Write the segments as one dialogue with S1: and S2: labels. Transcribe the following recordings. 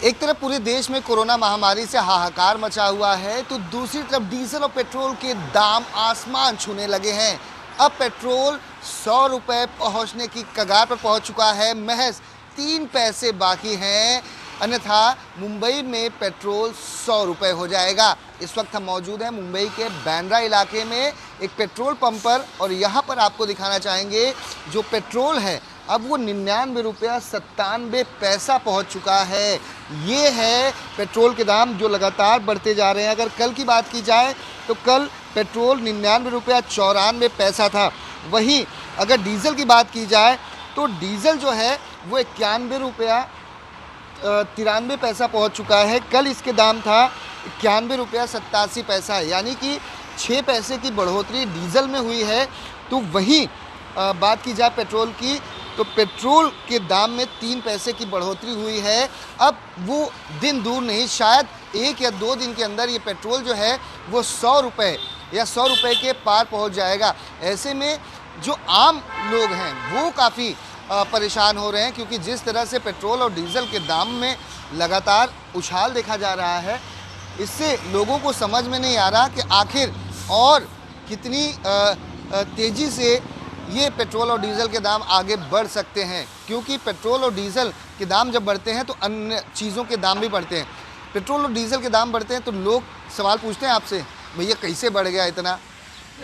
S1: एक तरफ पूरे देश में कोरोना महामारी से हाहाकार मचा हुआ है तो दूसरी तरफ डीजल और पेट्रोल के दाम आसमान छूने लगे हैं। अब पेट्रोल 100 रुपये पहुँचने की कगार पर पहुँच चुका है। महज 3 पैसे बाकी हैं, अन्यथा मुंबई में पेट्रोल 100 रुपये हो जाएगा। इस वक्त हम मौजूद हैं मुंबई के बांद्रा इलाके में एक पेट्रोल पंप पर और यहाँ पर आपको दिखाना चाहेंगे जो पेट्रोल है अब वो 99 रुपया 97 पैसा पहुँच चुका है। ये है पेट्रोल के दाम जो लगातार बढ़ते जा रहे हैं। अगर कल की बात की जाए तो कल पेट्रोल 99 रुपया 94 पैसा था। वहीं अगर डीज़ल की बात की जाए तो डीज़ल जो है वो 91 रुपया 93 पैसा पहुंच चुका है। कल इसके दाम था 91 रुपया 87 पैसा, यानी कि 6 पैसे की बढ़ोतरी डीज़ल में हुई है। तो वहीं बात की जाए पेट्रोल की तो पेट्रोल के दाम में 3 पैसे की बढ़ोतरी हुई है। अब वो दिन दूर नहीं, शायद 1 या 2 दिन के अंदर ये पेट्रोल जो है वो 100 रुपये या 100 रुपये के पार पहुंच जाएगा। ऐसे में जो आम लोग हैं वो काफ़ी परेशान हो रहे हैं, क्योंकि जिस तरह से पेट्रोल और डीज़ल के दाम में लगातार उछाल देखा जा रहा है, इससे लोगों को समझ में नहीं आ रहा कि आखिर और कितनी तेज़ी से ये पेट्रोल और डीज़ल के दाम आगे बढ़ सकते हैं। क्योंकि पेट्रोल और डीज़ल के दाम जब बढ़ते हैं तो अन्य चीज़ों के दाम भी बढ़ते हैं। पेट्रोल और डीज़ल के दाम बढ़ते हैं तो लोग सवाल पूछते हैं आपसे, भैया कैसे बढ़ गया इतना?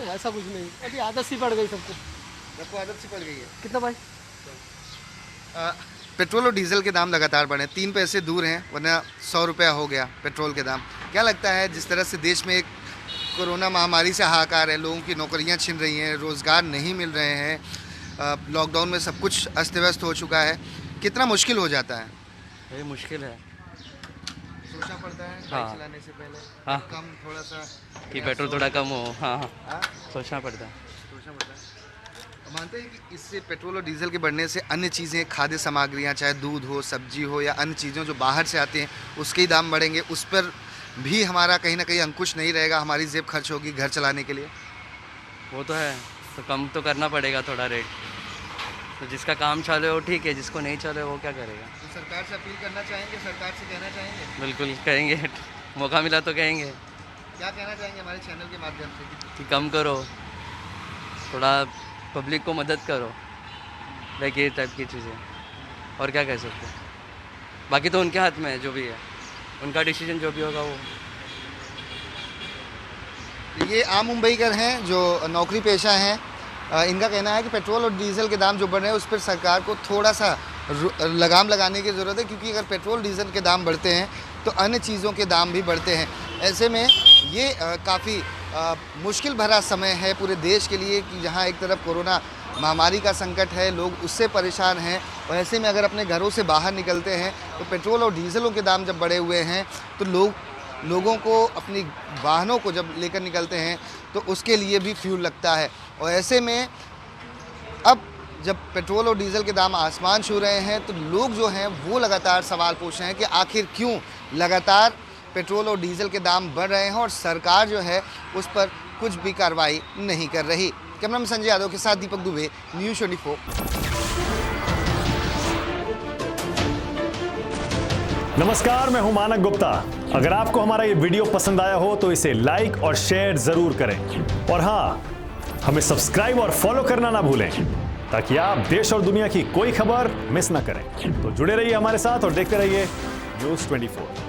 S2: ऐसा कुछ नहीं, अभी आदत सी पड़ गई सबको
S1: आदत सी पड़ गई है।
S2: कितना भाई?
S1: पेट्रोल और डीज़ल के दाम लगातार बढ़े, 3 पैसे दूर हैं, वरना 100 रुपया हो गया पेट्रोल के दाम। क्या लगता है जिस तरह से देश में एक कोरोना महामारी से हाहाकार है, लोगों की नौकरियां छिन रही हैं, रोज़गार नहीं मिल रहे हैं, लॉकडाउन में सब कुछ अस्त व्यस्त हो चुका है, कितना मुश्किल हो जाता है?
S2: ये मुश्किल है,
S1: सोचना पड़ता है
S2: हाँ।
S1: बाइक चलाने से पहले
S2: हाँ।
S1: कम थोड़ा सा
S2: कि पेट्रोल थोड़ा कम हो। हाँ
S1: हाँ?
S2: सोचना पड़ता है।
S1: सोचना पड़ता है। मानते हैं कि इससे पेट्रोल और डीजल के बढ़ने से अन्य चीज़ें, खाद्य सामग्रियां, चाहे दूध हो, सब्जी हो या अन्य चीज़ों जो बाहर से आती हैं, उसके ही दाम बढ़ेंगे, उस पर भी हमारा कहीं ना कहीं अंकुश नहीं रहेगा, हमारी जेब खर्च होगी घर चलाने के लिए।
S2: वो तो है, तो कम तो करना पड़ेगा थोड़ा रेट। तो जिसका काम चले वो ठीक है, जिसको नहीं चले वो क्या करेगा?
S1: तो सरकार से अपील करना चाहेंगे, सरकार से कहना चाहेंगे?
S2: बिल्कुल कहेंगे, मौका मिला तो कहेंगे।
S1: क्या कहना चाहेंगे हमारे चैनल के माध्यम से?
S2: कि कम करो, थोड़ा पब्लिक को मदद करो, लाइक ये टाइप की चीज़ें। और क्या कह सकते हैं? बाकी तो उनके हाथ में है, जो भी है उनका डिसीजन जो भी होगा वो।
S1: ये आम मुंबईकर हैं जो नौकरी पेशा हैं, इनका कहना है कि पेट्रोल और डीजल के दाम जो बढ़ रहे हैं उस पर सरकार को थोड़ा सा लगाम लगाने की ज़रूरत है, क्योंकि अगर पेट्रोल डीजल के दाम बढ़ते हैं तो अन्य चीज़ों के दाम भी बढ़ते हैं। ऐसे में ये काफ़ी मुश्किल भरा समय है पूरे देश के लिए कि जहाँ एक तरफ कोरोना महामारी का संकट है, लोग उससे परेशान हैं, और ऐसे में अगर अपने घरों से बाहर निकलते हैं तो पेट्रोल और डीजलों के दाम जब बढ़े हुए हैं तो लोगों को अपनी वाहनों को जब लेकर निकलते हैं तो उसके लिए भी फ्यूल लगता है। और ऐसे में अब जब पेट्रोल और डीज़ल के दाम आसमान छू रहे हैं तो लोग जो हैं वो लगातार सवाल पूछ रहे हैं कि आखिर क्यों लगातार पेट्रोल और डीजल के दाम बढ़ रहे हैं और सरकार जो है उस पर कुछ भी कार्रवाई नहीं कर रही। कैमरामैन संजय यादव के साथ दीपक दुबे, न्यूज़ 24।
S3: नमस्कार, मैं हूं मानक गुप्ता। अगर आपको हमारा ये वीडियो पसंद आया हो तो इसे लाइक और शेयर जरूर करें, और हाँ, हमें सब्सक्राइब और फॉलो करना ना भूलें ताकि आप देश और दुनिया की कोई खबर मिस ना करें। तो जुड़े रहिए हमारे साथ और देखते रहिए न्यूज़ 24।